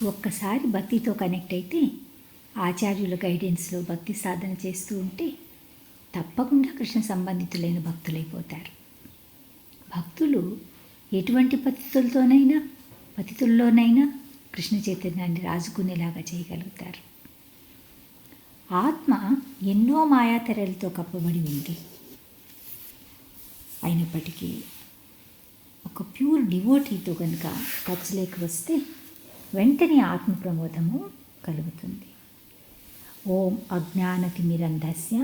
ఒక్కసారి భక్తితో కనెక్ట్ అయితే ఆచార్యుల గైడెన్స్లో భక్తి సాధన చేస్తూ ఉంటే తప్పకుండా కృష్ణ సంబంధితులైన భక్తులైపోతారు. భక్తులు ఎటువంటి పతితుల్లోనైనా కృష్ణ చైతన్యాన్ని రాజుకునేలాగా చేయగలుగుతారు. ఆత్మ ఎన్నో మాయాతెరలతో కప్పబడి ఉంది. అయినప్పటికీ ఒక ప్యూర్ డివోటీతో కనుక టచ్లోకి వస్తే వెంటనే ఆత్మ ప్రమోదము కలుగుతుంది. ఓం అజ్ఞానతిమిరంధస్య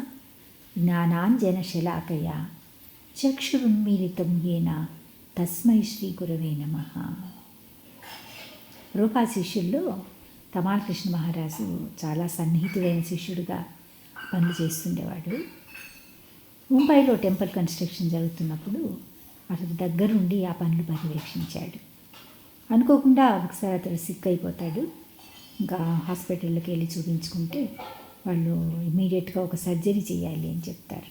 జ్ఞానాంజనశలాకయ చక్షురున్మీలితం యేన తస్మై శ్రీ గురవే నమః. రూపా శిష్యుల్లో తమాల్ కృష్ణ మహారాజు చాలా సన్నిహితుడైన శిష్యుడిగా పనులు చేస్తుండేవాడు. ముంబైలో టెంపుల్ కన్స్ట్రక్షన్ జరుగుతున్నప్పుడు అతడు దగ్గరుండి ఆ పనులు పర్యవేక్షించాడు. అనుకోకుండా ఒకసారి అతడు సిక్ అయిపోతాడు. ఇంకా హాస్పిటల్లోకి వెళ్ళి చూపించుకుంటే వాళ్ళు ఇమీడియట్గా ఒక సర్జరీ చేయాలి అని చెప్తారు.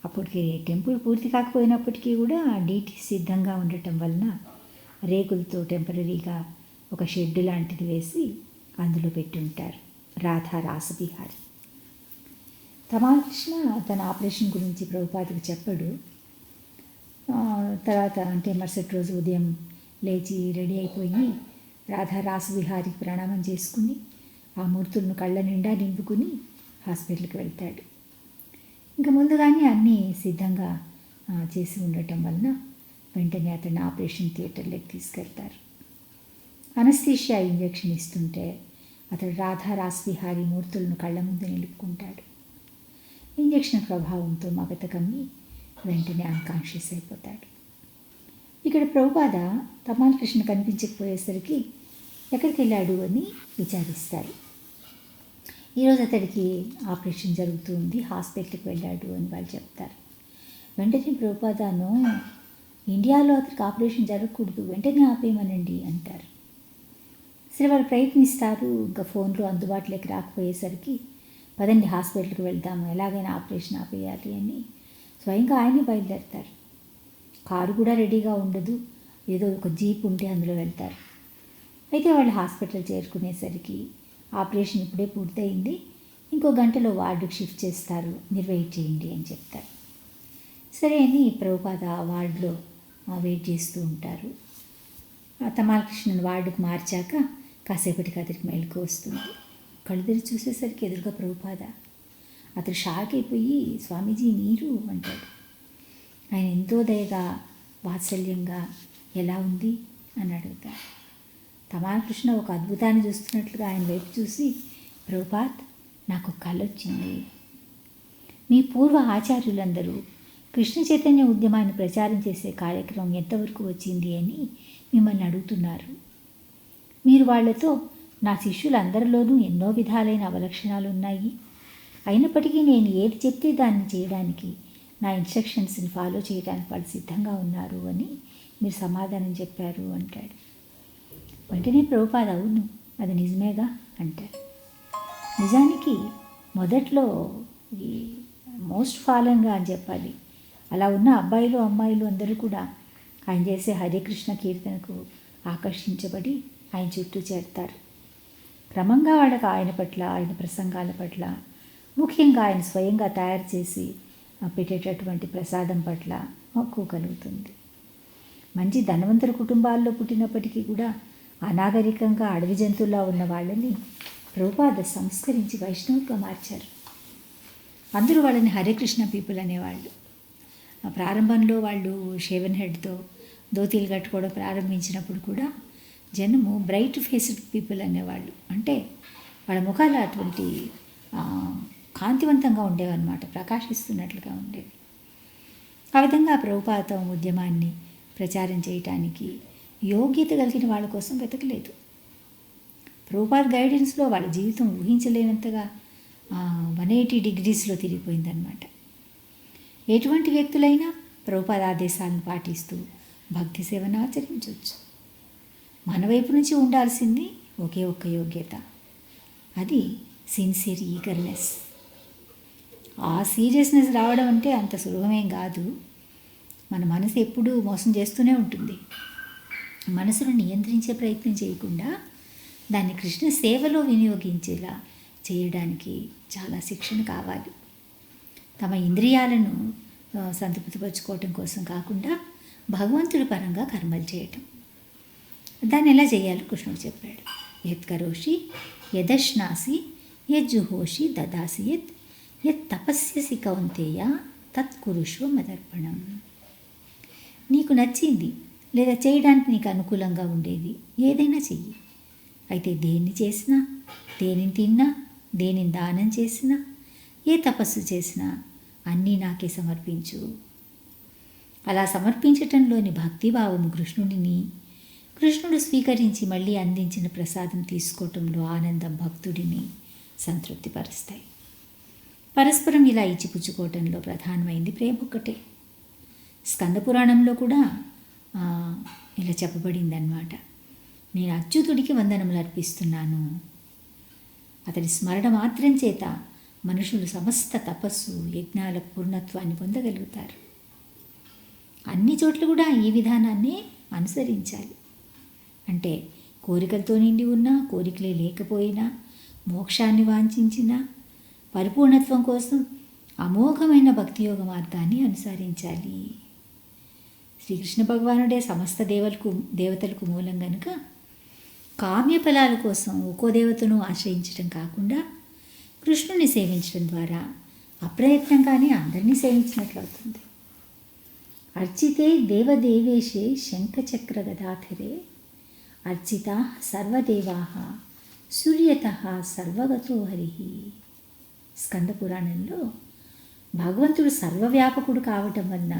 అప్పటికి టెంపుల్ పూర్తి కాకపోయినప్పటికీ కూడా డీటీ సిద్ధంగా ఉండటం వలన రేకులతో టెంపరీగా ఒక షెడ్ లాంటిది వేసి అందులో పెట్టి ఉంటారు. రాధా రాసబిహారి. తమాకృష్ణ తన ఆపరేషన్ గురించి ప్రభుపాదకు చెప్పాడు. తర్వాత అంటే మరుసటి రోజు ఉదయం లేచి రెడీ అయిపోయి రాధా రాసబిహారికి ప్రణామం చేసుకుని ఆ మూర్తులను కళ్ళ నిండా నింపుకుని హాస్పిటల్కి వెళ్తాడు. ఇంకా ముందుగానే అన్నీ సిద్ధంగా చేసి ఉండటం వలన వెంటనే అతన్ని ఆపరేషన్ థియేటర్లోకి తీసుకెళ్తారు. అనస్థీషియా ఇంజెక్షన్ ఇస్తుంటే అతడు రాధా రాసబిహారి మూర్తులను కళ్ళ ముందు నిలుపుకుంటాడు. ఇంజెక్షన్ ప్రభావంతో మగత కమ్మి వెంటనే అన్కాన్షియస్ అయిపోతాడు. ఇక్కడ ప్రభుపాద తమాల్ కృష్ణ కనిపించకపోయేసరికి ఎక్కడికి వెళ్ళాడు అని విచారిస్తారు. ఈరోజు అతడికి ఆపరేషన్ జరుగుతుంది, హాస్పిటల్కి వెళ్ళాడు అని వాళ్ళు చెప్తారు. వెంటనే ప్రభుపాదను ఇండియాలో అతనికి ఆపరేషన్ జరగకూడదు, వెంటనే ఆపేయమనండి అంటారు. సరే వాళ్ళు ప్రయత్నిస్తారు. ఇంకా ఫోన్లో అందుబాటులోకి రాకపోయేసరికి పదండి హాస్పిటల్కి వెళ్దాము, ఎలాగైనా ఆపరేషన్ ఆపేయాలి అని స్వయంగా ఆయనే బయలుదేరుతారు. కారు కూడా రెడీగా ఉండదు, ఏదో ఒక జీప్ ఉంటే అందులో వెళ్తారు. అయితే వాళ్ళు హాస్పిటల్ చేరుకునేసరికి ఆపరేషన్ ఇప్పుడే పూర్తయింది, ఇంకో గంటలో వార్డుకి షిఫ్ట్ చేస్తారు, మీరు వెయిట్ చేయండి అని చెప్తారు. సరే అని ప్రభుపాద వార్డులో వెయిట్ చేస్తూ ఉంటారు. తమాల్ కృష్ణన్ వార్డుకు మార్చాక కాసేపటికి అతనికి మెలకు వస్తుంది. కళ్ళు తెరిచి చూసేసరికి ఎదురుగా ప్రభుపాద. అతడు షాక్ అయిపోయి స్వామీజీ మీరు అంటాడు. ఆయన ఎంతో దయగా వాత్సల్యంగా ఎలా ఉంది అని అడుగుతారు. తమాల్ కృష్ణ ఒక అద్భుతాన్ని చూస్తున్నట్లుగా ఆయన వైపు చూసి, ప్రభుపాద్ నాకు కళ వచ్చింది. మీ పూర్వ ఆచార్యులందరూ కృష్ణ చైతన్య ఉద్యమాన్ని ప్రచారం చేసే కార్యక్రమం ఎంతవరకు వచ్చింది అని మిమ్మల్ని అడుగుతున్నారు. మీరు వాళ్లతో నా శిష్యులందరిలోనూ ఎన్నో విధాలైన అవలక్షణాలు ఉన్నాయి, అయినప్పటికీ నేను ఏది చెప్తే దాన్ని చేయడానికి, నా ఇన్స్ట్రక్షన్స్ని ఫాలో చేయడానికి వాళ్ళు సిద్ధంగా ఉన్నారు అని మీరు సమాధానం చెప్పారు అంటాడు. వెంటనే ప్రభుపాద అవును అది నిజమేగా అంటారు. నిజానికి మొదట్లో ఈ మోస్ట్ ఫాలన్గా అని చెప్పాలి, అలా ఉన్న అబ్బాయిలు అమ్మాయిలు అందరూ కూడా ఆయన చేసే హరే కృష్ణ కీర్తనకు ఆకర్షించబడి ఆయన చుట్టూ చేరుతారు. క్రమంగా వాళ్ళకి ఆయన పట్ల, ఆయన ప్రసంగాల పట్ల, ముఖ్యంగా ఆయన స్వయంగా తయారు చేసి పెట్టేటటువంటి ప్రసాదం పట్ల మక్కువ కలుగుతుంది. మంచి ధనవంతుల కుటుంబాల్లో పుట్టినప్పటికీ కూడా అనాగరికంగా అడవి జంతువులా ఉన్న వాళ్ళని ప్రభుపాద సంస్కరించి వైష్ణవులుగా మార్చారు. అందరూ వాళ్ళని హరే కృష్ణ పీపుల్ అనేవాళ్ళు. ప్రారంభంలో వాళ్ళు షేవెన్ హెడ్తో ధోతీలు కట్టుకోవడం ప్రారంభించినప్పుడు కూడా జనము బ్రైట్ ఫేస్డ్ పీపుల్ అనేవాళ్ళు. అంటే వాళ్ళ ముఖాలు అటువంటి కాంతివంతంగా ఉండేవన్నమాట, ప్రకాశిస్తున్నట్లుగా ఉండేవి. ఆ విధంగా ప్రభుపాద ఉద్యమాన్ని ప్రచారం చేయటానికి యోగ్యత కలిగిన వాళ్ళ కోసం వెతకలేదు. ప్రభుపాద గైడెన్స్లో వాళ్ళ జీవితం ఊహించలేనంతగా 180 డిగ్రీస్లో తిరిగిపోయిందనమాట. ఎటువంటి వ్యక్తులైనా ప్రభుపాద ఆదేశాలను పాటిస్తూ భక్తి సేవను ఆచరించవచ్చు. మన వైపు నుంచి ఉండాల్సింది ఒకే ఒక్క యోగ్యత, అది సిన్సియర్ ఈగర్నెస్. ఆ సీరియస్నెస్ రావడం అంటే అంత సులభమేం కాదు. మన మనసు ఎప్పుడూ మోసం చేస్తూనే ఉంటుంది. మనసును నియంత్రించే ప్రయత్నం చేయకుండా దాన్ని కృష్ణ సేవలో వినియోగించేలా చేయడానికి చాలా శిక్షణ కావాలి. తమ ఇంద్రియాలను సంతృప్తిపరచుకోవటం కోసం కాకుండా భగవంతుడి పరంగా కర్మలు చేయటం. దాన్ని ఎలా చేయాలో కృష్ణుడు చెప్పాడు. యత్ కరోషి యదశ్నాసి యజ్జుహోషి దదాసి యత్ తపస్యసి కౌంతేయ తత్ కురుష్వ మదర్పణం. నీకు నచ్చింది లేదా చేయడానికి నీకు అనుకూలంగా ఉండేది ఏదైనా చెయ్యి. అయితే దేన్ని చేసినా, దేనిని తిన్నా, దేనిని దానం చేసినా, ఏ తపస్సు చేసినా అన్నీ నాకే సమర్పించు. అలా సమర్పించటంలోని భక్తిభావము కృష్ణుడు స్వీకరించి మళ్ళీ అందించిన ప్రసాదం తీసుకోవటంలో ఆనందం భక్తుడిని సంతృప్తిపరుస్తాయి. పరస్పరం ఇలా ఇచ్చిపుచ్చుకోవటంలో ప్రధానమైంది ప్రేమ ఒక్కటే. స్కంద పురాణంలో కూడా ఇలా చెప్పబడిందన్నమాట. నేను అచ్యుతుడికి వందనములు అర్పిస్తున్నాను. అతడి స్మరణ మాత్రం చేత మనుషులు సమస్త తపస్సు యజ్ఞాల పూర్ణత్వాన్ని పొందగలుగుతారు. అన్ని చోట్ల కూడా ఈ విధానాన్ని అనుసరించాలి. అంటే కోరికలతో నిండి ఉన్నా, కోరికలే లేకపోయినా, మోక్షాన్ని వాంఛించినా, పరిపూర్ణత్వం కోసం అమోఘమైన భక్తియోగ మార్గాన్ని అనుసరించాలి. శ్రీకృష్ణ భగవానుడే సమస్త దేవతలకు మూలం గనుక కామ్య ఫలాల కోసం ఒక్కో దేవతను ఆశ్రయించడం కాకుండా కృష్ణుని సేవించడం ద్వారా అప్రయత్నంగానే అందరినీ సేవించినట్లు అవుతుంది. అర్చితే దేవదేవేశే శంఖచక్ర గదాధరే అర్చితా సర్వదేవా సూర్యత సర్వగతో హరి. స్కంద పురాణంలో భగవంతుడు సర్వవ్యాపకుడు కావటం వలన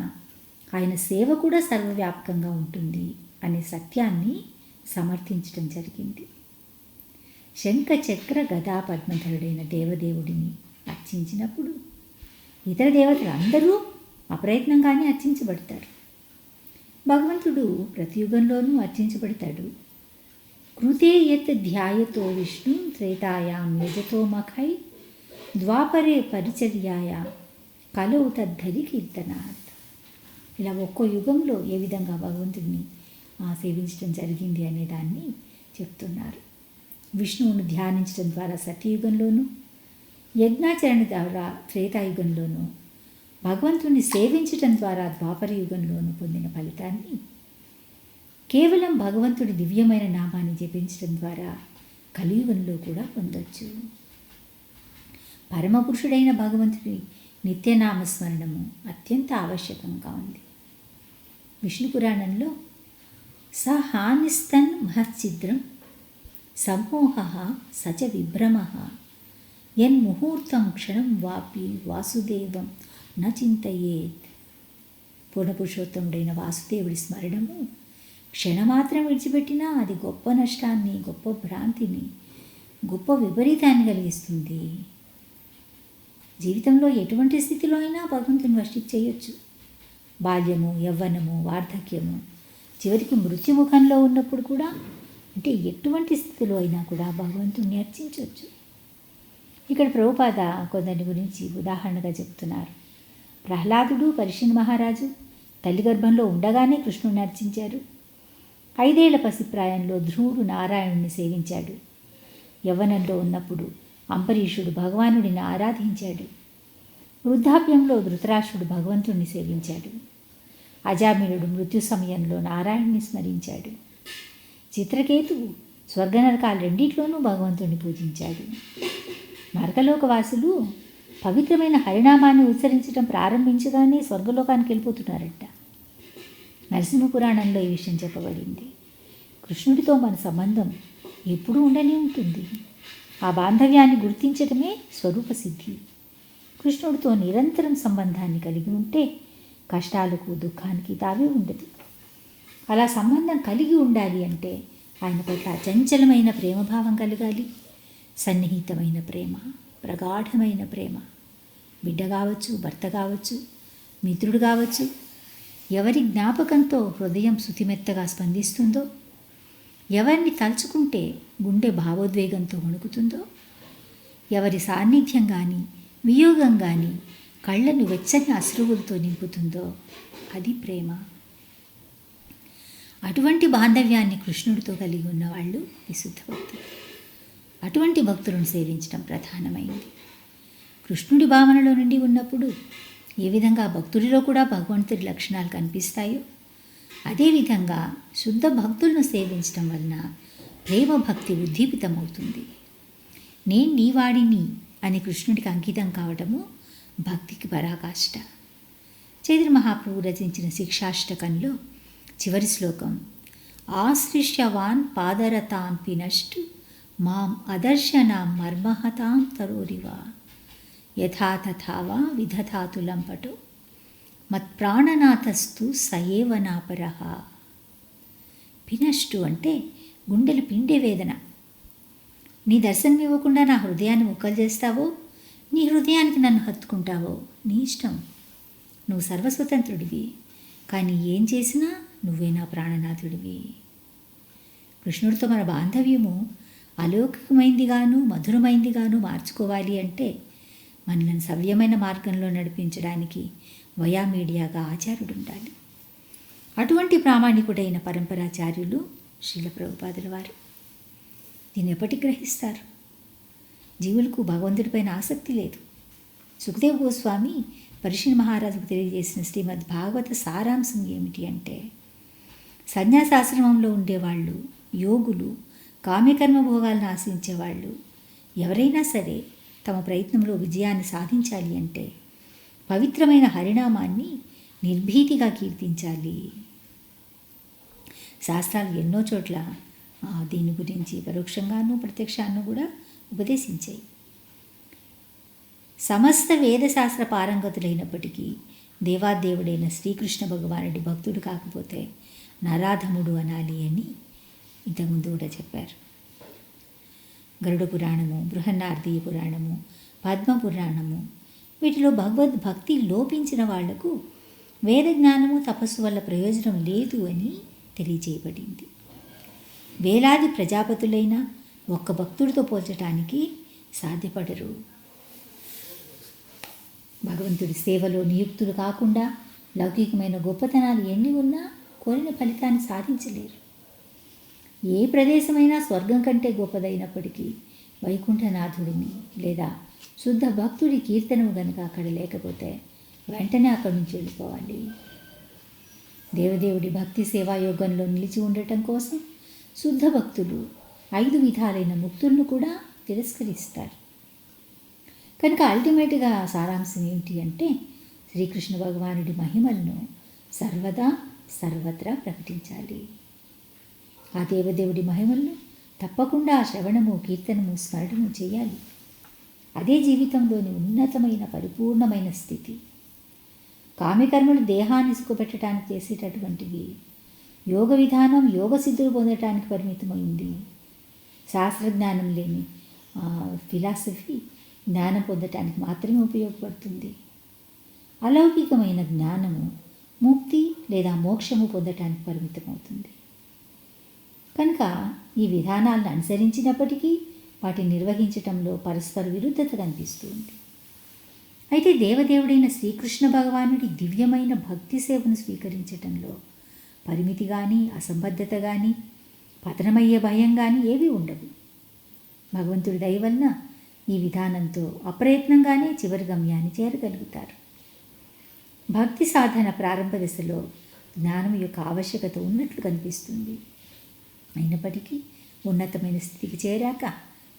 ఆయన సేవ కూడా సర్వవ్యాపకంగా ఉంటుంది అనే సత్యాన్ని సమర్థించడం జరిగింది. శంఖచక్ర గదా పద్మధరుడైన దేవదేవుడిని అర్చించినప్పుడు ఇతర దేవతలు అందరూ అప్రయత్నంగానే అర్చించబడతారు. భగవంతుడు ప్రతి యుగంలోనూ అర్చించబడతాడు. కృతే యత్ ధ్యాయతో విష్ణు త్రేతాయాం యజతో మఖై ద్వాపరే పరిచర్యాయ కలౌ తద్ధరి కీర్తనాత్. ఇలా ఒక్కో యుగంలో ఏ విధంగా భగవంతుడిని సేవించడం జరిగింది అనే దాన్ని చెప్తున్నారు. విష్ణువును ధ్యానించడం ద్వారా సత్యయుగంలోనూ, యజ్ఞాచరణ ద్వారా త్రేతాయుగంలోనూ, భగవంతుని సేవించటం ద్వారా ద్వాపర యుగంలోనూ పొందిన ఫలితాన్ని కేవలం భగవంతుడి దివ్యమైన నామాన్ని జపించడం ద్వారా కలియుగంలో కూడా పొందొచ్చు. పరమపురుషుడైన భగవంతుడి నిత్యనామస్మరణము అత్యంత ఆవశ్యకంగా ఉంది. విష్ణు పురాణంలో సహానిస్తన్ మహచ్చిద్రం సమ్మోహ సచ విభ్రమ యన్ముహూర్తం క్షణం వాపి వాసుదేవం న చింతయేత్. పూర్ణపురుషోత్తముడైన వాసుదేవుడి స్మరణము క్షణమాత్రం విడిచిపెట్టినా అది గొప్ప నష్టాన్ని, గొప్ప భ్రాంతిని, గొప్ప విపరీతాన్ని కలిగిస్తుంది. జీవితంలో ఎటువంటి స్థితిలో అయినా భగవంతుని వర్షిప్ చేయొచ్చు. బాల్యము, యవ్వనము, వార్ధక్యము, చివరికి మృత్యుముఖంలో ఉన్నప్పుడు కూడా, అంటే ఎటువంటి స్థితిలో అయినా కూడా భగవంతుని అర్చించవచ్చు. ఇక్కడ ప్రభుపాద కొందరి గురించి ఉదాహరణగా చెప్తున్నారు. ప్రహ్లాదుడు, పరీక్షిత్ మహారాజు తల్లి గర్భంలో ఉండగానే కృష్ణుని అర్చించారు. 5 ఏళ్ల పసిప్రాయంలో ధ్రువుడు నారాయణుని సేవించాడు. యవ్వనంలో ఉన్నప్పుడు అంబరీషుడు భగవానుడిని ఆరాధించాడు. వృద్ధాప్యంలో ధృతరాష్ట్రుడు భగవంతుడిని సేవించాడు. అజామినుడు మృత్యు సమయంలో నారాయణుని స్మరించాడు. చిత్రకేతువు స్వర్గనరకాలు రెండిట్లోనూ భగవంతుడిని పూజించాడు. నరకలోకవాసులు పవిత్రమైన హరినామాన్ని ఉచ్చరించడం ప్రారంభించగానే స్వర్గలోకానికి వెళ్ళిపోతున్నారట. నరసింహ పురాణంలో ఈ విషయం చెప్పబడింది. కృష్ణుడితో మన సంబంధం ఎప్పుడూ ఉండనే ఉంటుంది. ఆ బాంధవ్యాన్ని గుర్తించడమే స్వరూప సిద్ధి. కృష్ణుడితో నిరంతరం సంబంధాన్ని కలిగి ఉంటే కష్టాలకు, దుఃఖానికి తావే ఉండదు. అలా సంబంధం కలిగి ఉండాలి అంటే ఆయన పట్ల అచంచలమైన ప్రేమభావం కలగాలి. సన్నిహితమైన ప్రేమ, ప్రగాఢమైన ప్రేమ. బిడ్డ కావచ్చు, భర్త కావచ్చు, మిత్రుడు కావచ్చు. ఎవరి జ్ఞాపకంతో హృదయం శుతిమెత్తగా స్పందిస్తుందో, ఎవరిని తలుచుకుంటే గుండె భావోద్వేగంతో వణుకుతుందో, ఎవరి సాన్నిధ్యం కానీ, వియోగం కానీ కళ్ళను వెచ్చని అశ్రువులతో నింపుతుందో అది ప్రేమ. అటువంటి బాంధవ్యాన్ని కృష్ణుడితో కలిగి ఉన్నవాళ్ళు విశుద్ధ భక్తులు. అటువంటి భక్తులను సేవించడం ప్రధానమైంది. కృష్ణుడి భావనలో నుండి ఉన్నప్పుడు ఏ విధంగా భక్తుడిలో కూడా భగవంతుడి లక్షణాలు కనిపిస్తాయో అదేవిధంగా శుద్ధ భక్తులను సేవించడం వలన ప్రేమ భక్తి ఉద్దీపితమవుతుంది. నేను నీవాడిని అని కృష్ణుడికి అంకితం కావటము భక్తికి పరాకాష్ట. చైతన్య మహాప్రభు రచించిన శిక్షాష్టకంలో చివరి శ్లోకం ఆశ్లిష్యవాన్ పాదరతాం పినష్టు మాం అదర్శనాం మర్మహతాం తరోరివా యథా తథావా విధతాతు లంపటో మత్ప్రాణనాథస్తు సయేవ నాపరః. పినష్టు అంటే గుండెలు పిండే వేదన. నీ దర్శనం ఇవ్వకుండా నా హృదయాన్ని ముక్కలు చేస్తావో, నీ హృదయానికి నన్ను హత్తుకుంటావో నీ ఇష్టం. నువ్వు సర్వస్వతంత్రుడివి, కానీ ఏం చేసినా నువ్వే నా ప్రాణనాథుడివి. కృష్ణుడితో మన బాంధవ్యము అలౌకికమైందిగాను మధురమైందిగాను మార్చుకోవాలి అంటే మనల్ని సవ్యమైన మార్గంలో నడిపించడానికి వయా మీడియాగా ఆచార్యుడు ఉండాలి. అటువంటి ప్రామాణికుడైన పరంపరాచార్యులు శ్రీల ప్రభుపాదుల వారు. దీన్ని ఎప్పటికి గ్రహిస్తారు? జీవులకు భగవంతుడిపైన ఆసక్తి లేదు. సుఖదేవ్ గోస్వామి పరిషిణ్ మహారాజుకు తెలియజేసిన శ్రీమద్ భాగవత సారాంశం ఏమిటి అంటే, సన్యాసాశ్రమంలో ఉండేవాళ్ళు, యోగులు, కామ్యకర్మ భోగాలను ఆశించేవాళ్ళు ఎవరైనా సరే తమ ప్రయత్నంలో విజయాన్ని సాధించాలి అంటే పవిత్రమైన హరినామాన్ని నిర్భీతిగా కీర్తించాలి. శాస్త్రాలు ఎన్నో చోట్ల దీని గురించి పరోక్షంగాను ప్రత్యక్షాన్ని కూడా ఉపదేశించాయి. సమస్త వేదశాస్త్ర పారంగతులైనప్పటికీ దేవాదేవుడైన శ్రీకృష్ణ భగవానుడి భక్తుడు కాకపోతే నరాధముడు అనాలి అని ఇంతకుముందు కూడా చెప్పారు. గరుడ పురాణము, బృహన్నార్దీయ పురాణము, పద్మ పురాణము వీటిలో భగవద్భక్తి లోపించిన వాళ్లకు వేద జ్ఞానము తపస్సు వల్ల ప్రయోజనం లేదు అని తెలియజేయబడింది. వేలాది ప్రజాపతులైన ఒక్క భక్తుడితో పోల్చటానికి సాధ్యపడరు. భగవంతుడి సేవలో నియుక్తులు కాకుండా లౌకికమైన గొప్పతనాలు ఎన్ని ఉన్నా కోరిన ఫలితాన్ని సాధించలేరు. ఏ ప్రదేశమైనా స్వర్గం కంటే గొప్పదైనప్పటికీ వైకుంఠనాథుడిని లేదా శుద్ధ భక్తుడి కీర్తనము గనుక అక్కడ లేకపోతే వెంటనే అక్కడి నుంచి వెళ్ళిపోవాలి. దేవదేవుడి భక్తి సేవాయోగంలో నిలిచి ఉండటం కోసం శుద్ధ భక్తులు 5 విధాలైన ముక్తులను కూడా తిరస్కరిస్తారు. కనుక అల్టిమేట్గా సారాంశం ఏమిటి అంటే శ్రీకృష్ణ భగవానుడి మహిమలను సర్వదా సర్వత్రా ప్రకటించాలి. ఆ దేవదేవుడి మహిమలను తప్పకుండా శ్రవణము, కీర్తనము, స్మరణము చేయాలి. అదే జీవితంలోని ఉన్నతమైన పరిపూర్ణమైన స్థితి. కామ్యకర్మలు దేహాన్ని సుఖపెట్టడానికి చేసేటటువంటివి. యోగ విధానం యోగ సిద్ధులు పొందటానికి పరిమితమైంది. శాస్త్రజ్ఞానం లేని ఫిలాసఫీ జ్ఞానం పొందటానికి మాత్రమే ఉపయోగపడుతుంది. అలౌకికమైన జ్ఞానము ముక్తి లేదా మోక్షము పొందటానికి పరిమితమవుతుంది. కనుక ఈ విధానాలను అనుసరించినప్పటికీ వాటిని నిర్వహించటంలో పరస్పర విరుద్ధత కనిపిస్తుంది. అయితే దేవదేవుడైన శ్రీకృష్ణ భగవానుడి దివ్యమైన భక్తి సేవను స్వీకరించటంలో పరిమితి కానీ, అసంబద్ధత కానీ, పతనమయ్యే భయం కానీ ఏవీ ఉండవు. భగవంతుడి దయ వలన ఈ విధానంతో అప్రయత్నంగానే చివరి గమ్యాన్ని చేరగలుగుతారు. భక్తి సాధన ప్రారంభ దశలో జ్ఞానం యొక్క ఆవశ్యకత ఉన్నట్లు కనిపిస్తుంది. అయినప్పటికీ ఉన్నతమైన స్థితికి చేరాక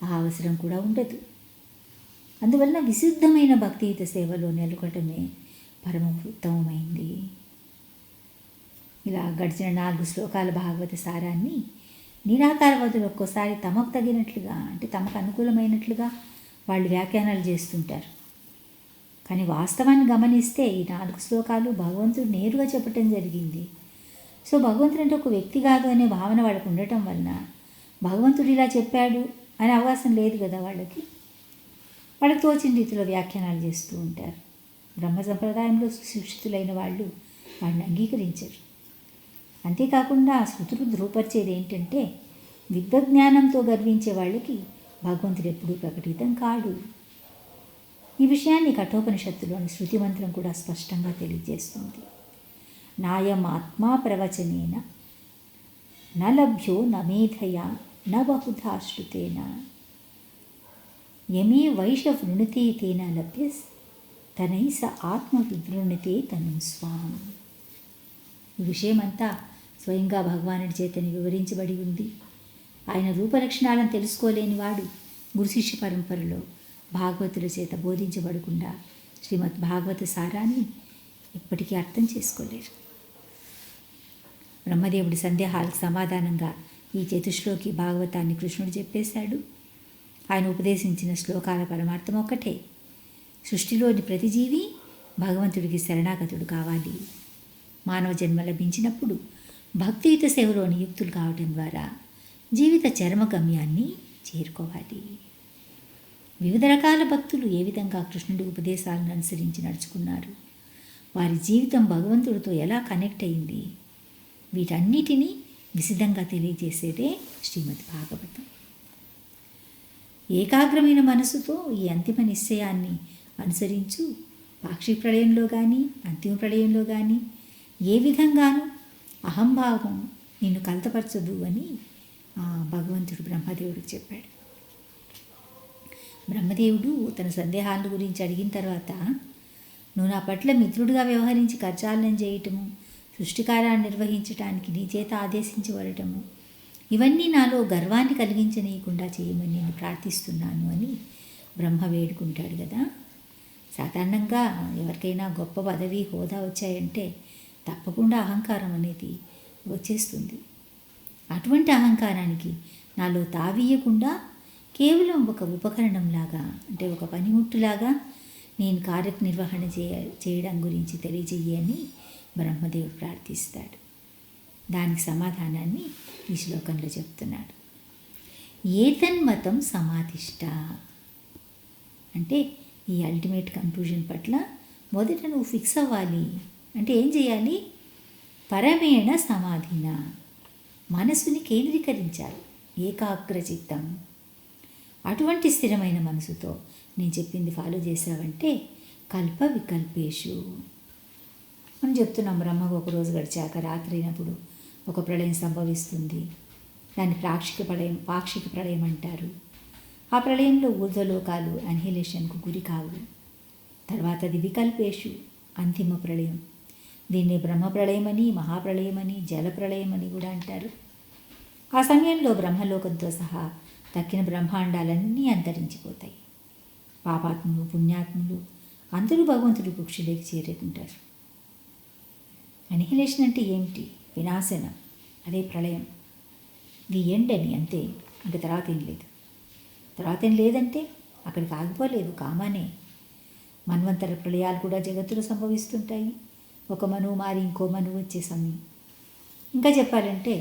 ఆ అవసరం కూడా ఉండదు. అందువలన విశుద్ధమైన భక్తియుత సేవలో నెలకొనటమే పరమ ఉత్తమమైంది. ఇలా గడిచిన 4 శ్లోకాల భాగవత సారాన్ని నిరాకారవాదులు ఒక్కోసారి తమకు తగినట్లుగా, అంటే తమకు అనుకూలమైనట్లుగా వాళ్ళు వ్యాఖ్యానాలు చేస్తుంటారు. కానీ వాస్తవాన్ని గమనిస్తే ఈ 4 శ్లోకాలు భగవంతుడు నేరుగా చెప్పటం జరిగింది. సో భగవంతుడు అంటే ఒక వ్యక్తి కాదు అనే భావన వాళ్ళకు ఉండటం వలన భగవంతుడు ఇలా చెప్పాడు అనే అవకాశం లేదు కదా వాళ్ళకి. వాళ్ళకి తోచిన రీతిలో వ్యాఖ్యానాలు చేస్తూ ఉంటారు. బ్రహ్మ సంప్రదాయంలో సుశిక్షితులైన వాళ్ళు వాడిని అంగీకరించరు. అంతేకాకుండా శృతులు ధృవపరిచేది ఏంటంటే విద్వజ్ఞానంతో గర్వించే వాళ్ళకి భగవంతుడు ఎప్పుడూ ప్రకటితం కాడు. ఈ విషయాన్ని కఠోపనిషత్తులోని శృతి మంత్రం కూడా స్పష్టంగా తెలియజేస్తుంది. నాయమాత్మా ప్రవచనేన న లభ్యో న మేధయా న బహుధా శ్రుతేన యమే వైష వృణుతే తేన లభ్యస్ తనైస ఆత్మ వివృణితే తను స్వాం. ఈ విషయమంతా స్వయంగా భగవానుడి చేతని వివరించబడి ఉంది. ఆయన రూపలక్షణాలను తెలుసుకోలేని వాడు గురు శిష్య పరంపరలో భాగవతుల చేత బోధించబడకుండా శ్రీమద్ భాగవత సారాన్ని ఇప్పటికీ అర్థం చేసుకోలేరు. బ్రహ్మదేవుడి సందేహాలకు సమాధానంగా ఈ చతుశ్లోకి భాగవతాన్ని కృష్ణుడు చెప్పేశాడు. ఆయన ఉపదేశించిన శ్లోకాల పరమార్థం ఒక్కటే: సృష్టిలోని ప్రతి జీవి భగవంతుడికి శరణాగతుడు కావాలి. మానవ జన్మ లభించినప్పుడు భక్తియుత సేవలో నియుక్తులు కావటం ద్వారా జీవిత చరమ గమ్యాన్ని చేరుకోవాలి. వివిధ రకాల భక్తులు ఏ విధంగా కృష్ణుడి ఉపదేశాలను అనుసరించి నడుచుకున్నారు, వారి జీవితం భగవంతుడితో ఎలా కనెక్ట్ అయింది, వీటన్నిటినీ విశదంగా తెలియజేసేదే శ్రీమద్ భాగవతం. ఏకాగ్రమైన మనసుతో ఈ అంతిమ నిశ్చయాన్ని అనుసరించు. పాక్షిక ప్రళయంలో కానీ అంతిమ ప్రళయంలో కానీ ఏ విధంగానూ అహంభావం నిన్ను కలతపరచదు అని భగవంతుడు బ్రహ్మదేవుడికి చెప్పాడు. బ్రహ్మదేవుడు తన సందేహాల గురించి అడిగిన తర్వాత, నువ్వు నా పట్ల మిత్రుడిగా వ్యవహరించి కర్చాలనం చేయటము, సృష్టికార్యాన్ని నిర్వహించటానికి నీ చేత ఆదేశించబడటము, ఇవన్నీ నాలో గర్వాన్ని కలిగించనీయకుండా చేయమని నేను ప్రార్థిస్తున్నాను అని బ్రహ్మ వేడుకుంటాడు కదా. సాధారణంగా ఎవరికైనా గొప్ప పదవి హోదా వచ్చాయంటే తప్పకుండా అహంకారం అనేది వచ్చేస్తుంది. అటువంటి అహంకారానికి నాలో తావీయకుండా కేవలం ఒక ఉపకరణంలాగా, అంటే ఒక పనిముట్టులాగా నేను కార్యనిర్వహణ చేయడం గురించి తెలియజేయని బ్రహ్మదేవుడు ప్రార్థిస్తాడు. దానికి సమాధానాన్ని ఈ శ్లోకంలో చెప్తున్నాడు. ఏతన్మతం సమాధిష్ట అంటే ఈ అల్టిమేట్ కంక్లూజన్ పట్ల మొదట నువ్వు ఫిక్స్ అవ్వాలి. అంటే ఏం చేయాలి? పరమేణ సమాధిన, మనసుని కేంద్రీకరించాలి, ఏకాగ్రచిత్తం. అటువంటి స్థిరమైన మనసుతో నేను చెప్పింది ఫాలో చేసావంటే కల్ప వికల్పేషు. మనం చెప్తున్నాం, బ్రహ్మకు ఒకరోజు గడిచాక రాత్రి అయినప్పుడు ఒక ప్రళయం సంభవిస్తుంది. దాన్ని పాక్షిక ప్రళయం అంటారు. ఆ ప్రళయంలో ఊర్ధ్వలోకాలు అన్హిలేషన్కు గురి కావు. తర్వాత అది వికల్పేషు, అంతిమ ప్రళయం. దీన్ని బ్రహ్మ ప్రళయమని, మహాప్రళయమని, జల ప్రళయమని కూడా అంటారు. ఆ సమయంలో బ్రహ్మలోకంతో సహా తక్కిన బ్రహ్మాండాలన్నీ అంతరించిపోతాయి. పాపాత్ములు, పుణ్యాత్ములు అందరూ భగవంతుడి కుక్షిలోకి చేరుకుంటారు. అనిహిలేషన్ అంటే ఏమిటి? వినాశనం. అదే ప్రళయం. ది ఎండ్ అని, అంతే. ఇంకా తర్వాత ఏం లేదు. తర్వాత ఏం లేదంటే అక్కడికి ఆగిపోలేదు, కామానే. మన్వంతర ప్రళయాలు కూడా జగత్తులో సంభవిస్తుంటాయి. ఒక మనువు మారి ఇంకో మనువు వచ్చే సమయం. ఇంకా చెప్పాలంటే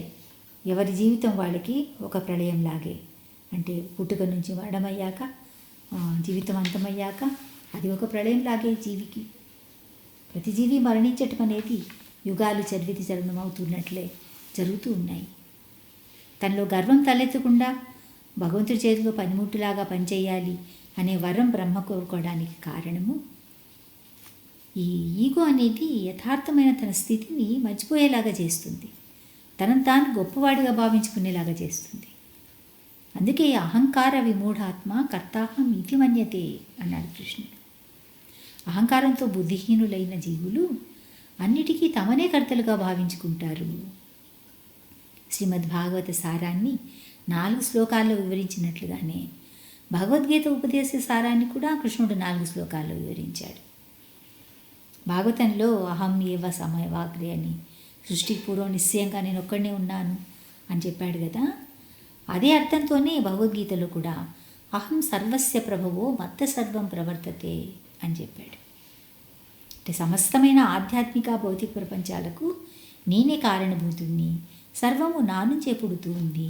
ఎవరి జీవితం వాళ్ళకి ఒక ప్రళయంలాగే. అంటే పుట్టుక నుంచి మరణమయ్యాక, జీవితం అంతమయ్యాక అది ఒక ప్రళయంలాగే జీవికి. ప్రతి జీవి మరణించటం అనేది యుగాలు చరణం అవుతున్నట్లే జరుగుతూ ఉన్నాయి. తనలో గర్వం తలెత్తకుండా భగవంతుడి చేతిలో పనిముట్టులాగా పనిచేయాలి అనే వరం బ్రహ్మ కోరుకోవడానికి కారణము ఈ ఈగో అనేది యథార్థమైన తన స్థితిని మర్చిపోయేలాగా చేస్తుంది. తనను తాను గొప్పవాడిగా భావించుకునేలాగా చేస్తుంది. అందుకే అహంకార విమూఢాత్మ కర్తాహం ఇతి మన్యతే అన్నాడు కృష్ణుడు. అహంకారంతో బుద్ధిహీనులైన జీవులు అన్నిటికీ తమనే కర్తలుగా భావించుకుంటారు. శ్రీమద్ భాగవత సారాన్ని 4 శ్లోకాల్లో వివరించినట్లుగానే భగవద్గీత ఉపదేశ సారాన్ని కూడా కృష్ణుడు 4 శ్లోకాల్లో వివరించాడు. భాగవతంలో అహం ఏవ సమయవాగ్రే అని, సృష్టికి పూర్వం నిశ్చయంగా నేను ఒక్కడనే ఉన్నాను అని చెప్పాడు కదా. అదే అర్థంతోనే భగవద్గీతలో కూడా అహం సర్వస్య ప్రభవో మత్త సర్వం ప్రవర్తతే అని చెప్పాడు. అంటే సమస్తమైన ఆధ్యాత్మిక భౌతిక ప్రపంచాలకు నేనే కారణభూతుణ్ణి, సర్వము నా నుంచే పుడుతూ ఉంది.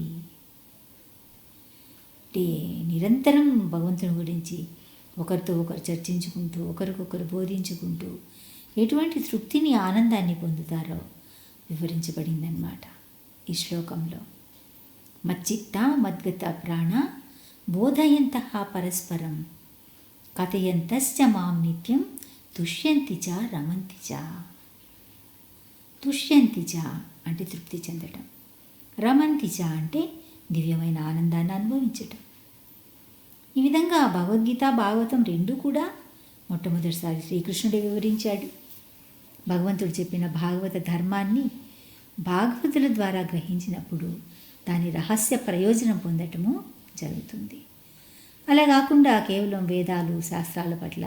అంటే నిరంతరం భగవంతుని గురించి ఒకరితో ఒకరు చర్చించుకుంటూ, ఒకరికొకరు బోధించుకుంటూ ఎటువంటి తృప్తిని, ఆనందాన్ని పొందుతారో వివరించబడిందన్నమాట ఈ శ్లోకంలో. మచ్చిత్త మద్గత ప్రాణ బోధయంతః పరస్పరం కథయంతశ్చ మాం నిత్యం తుష్యంతి చ రమంతి చ. తుష్యంతి చ అంటే తృప్తి చెందటం, రమంతి చ అంటే దివ్యమైన ఆనందాన్ని అనుభవించటం. ఈ విధంగా భగవద్గీత భాగవతం రెండూ కూడా మొట్టమొదటిసారి శ్రీకృష్ణుడే వివరించాడు. భగవంతుడు చెప్పిన భాగవత ధర్మాన్ని భాగవతుల ద్వారా గ్రహించినప్పుడు దాని రహస్య ప్రయోజనం పొందటము జరుగుతుంది. అలా కాకుండా కేవలం వేదాలు శాస్త్రాల పట్ల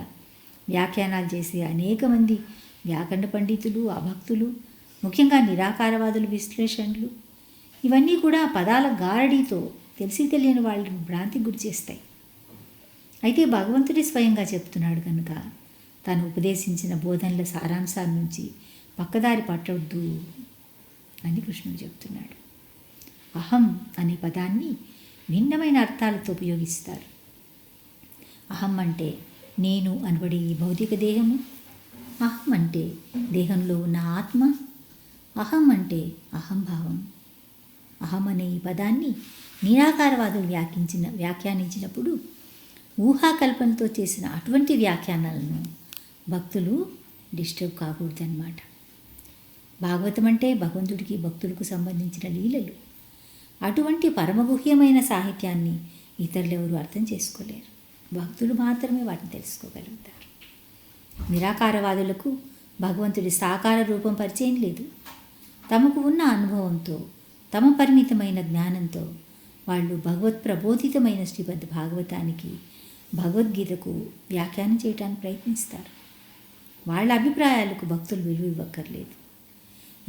వ్యాఖ్యానాలు చేసే అనేక మంది వ్యాకరణ పండితులు, అభక్తులు, ముఖ్యంగా నిరాకారవాదులు విశ్లేషణలు, ఇవన్నీ కూడా పదాల గారడీతో తెలిసి తెలియని వాళ్ళని భ్రాంతికి గురి చేస్తాయి. అయితే భగవంతుడి స్వయంగా చెప్తున్నాడు కనుక తాను ఉపదేశించిన బోధనల సారాంశాల నుంచి పక్కదారి పట్టవద్దు అని కృష్ణుడు చెప్తున్నాడు. అహం అనే పదాన్ని భిన్నమైన అర్థాలతో ఉపయోగిస్తారు. అహం అంటే నేను అనబడే ఈ భౌతిక దేహము, అహం అంటే దేహంలో ఉన్న ఆత్మ, అహం అంటే అహంభావం. అహం అనే ఈ పదాన్ని నిరాకారవాదులు వ్యాఖ్యానించినప్పుడు ఊహాకల్పనతో చేసిన అటువంటి వ్యాఖ్యానాలను భక్తులు డిస్టర్బ్ కాకూడదన్నమాట. భాగవతం అంటే భగవంతుడికి భక్తులకు సంబంధించిన లీలలు. అటువంటి పరమగుహ్యమైన సాహిత్యాన్ని ఇతరులు ఎవరు అర్థం చేసుకోలేరు. భక్తులు మాత్రమే వాటిని తెలుసుకోగలుగుతారు. నిరాకారవాదులకు భగవంతుడి సాకార రూపం పరిచయం లేదు. తమకు ఉన్న అనుభవంతో, తమ పరిమితమైన జ్ఞానంతో వాళ్ళు భగవత్ ప్రబోధితమైన శ్రీమద్ భాగవతానికి, భగవద్గీతకు వ్యాఖ్యానం చేయడానికి ప్రయత్నిస్తారు. వాళ్ళ అభిప్రాయాలకు భక్తులు విలువ ఇవ్వక్కర్లేదు.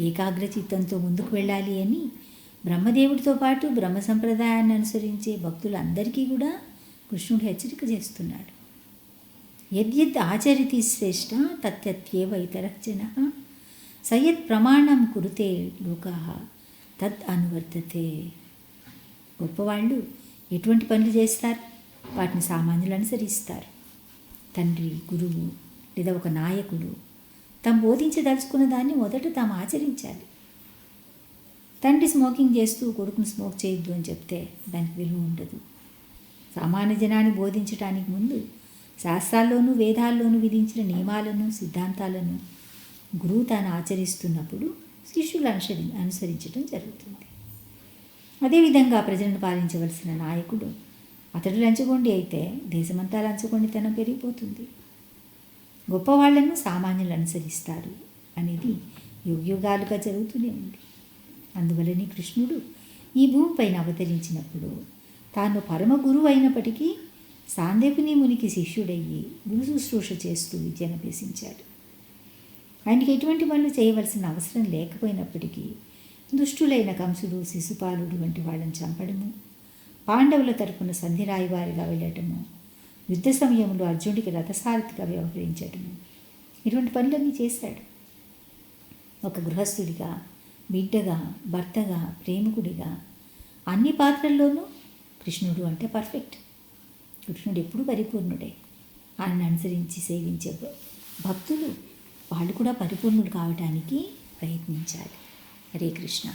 ఏకాగ్ర చిత్తంతో ముందుకు వెళ్ళాలి అని బ్రహ్మదేవుడితో పాటు బ్రహ్మ సంప్రదాయాన్ని అనుసరించే భక్తులందరికీ కూడా కృష్ణుడు హెచ్చరిక చేస్తున్నాడు. యద్యద్ ఆచరితి శ్రేష్ఠ తత్యత్యేవ ఇతరః జనః సయత్ ప్రమాణం కురుతే లోకాః తద్ అనువర్తతే. గొప్పవాళ్ళు ఎటువంటి పనులు చేస్తారు? వాటిని సామాన్యులు అనుసరిస్తారు. తండ్రి, గురువు లేదా ఒక నాయకుడు తాము బోధించదలుచుకున్న దాన్ని మొదట తాము ఆచరించాలి. తండ్రి స్మోకింగ్ చేస్తూ కొడుకుని స్మోక్ చేయొద్దు అని చెప్తే దానికి విలువ ఉండదు. సామాన్య జనాన్ని బోధించడానికి ముందు శాస్త్రాల్లోనూ వేదాల్లోనూ విధించిన నియమాలను, సిద్ధాంతాలను గురువు తాను ఆచరిస్తున్నప్పుడు శిష్యులు అనుసరించడం జరుగుతుంది. అదేవిధంగా ప్రజలను పాలించవలసిన నాయకుడు అతడు లంచగొండి అయితే దేశమంతా లంచగొండితనం పెరిగిపోతుంది. గొప్పవాళ్లను సామాన్యులు అనుసరిస్తారు అనేది యుగయుగాలుగా జరుగుతూనే ఉంది. అందువలనే కృష్ణుడు ఈ భూమిపైన అవతరించినప్పుడు తాను పరమ గురువు అయినప్పటికీ సాందీపని మునికి శిష్యుడయ్యి గురు శుశ్రూష చేస్తూ విద్యను అభ్యసించాడు. ఆయనకి ఎటువంటి పనులు చేయవలసిన అవసరం లేకపోయినప్పటికీ దుష్టులైన కంసుడు, శిశుపాలుడు వంటి వాళ్ళని చంపడము, పాండవుల తరపున సంధిరాయివారిగా వెళ్ళటము, యుద్ధ సమయంలో అర్జునుడికి రథసారథిగా వ్యవహరించటము, ఇటువంటి పనులన్నీ చేశాడు. ఒక గృహస్థుడిగా, బిడ్డగా, భర్తగా, ప్రేమికుడిగా అన్ని పాత్రల్లోనూ కృష్ణుడు అంటే పర్ఫెక్ట్. కృష్ణుడు ఎప్పుడూ పరిపూర్ణుడే. ఆయనను అనుసరించి సేవించే భక్తులు వాళ్ళు కూడా పరిపూర్ణులు కావడానికి ప్రయత్నించాలి. హరే కృష్ణ.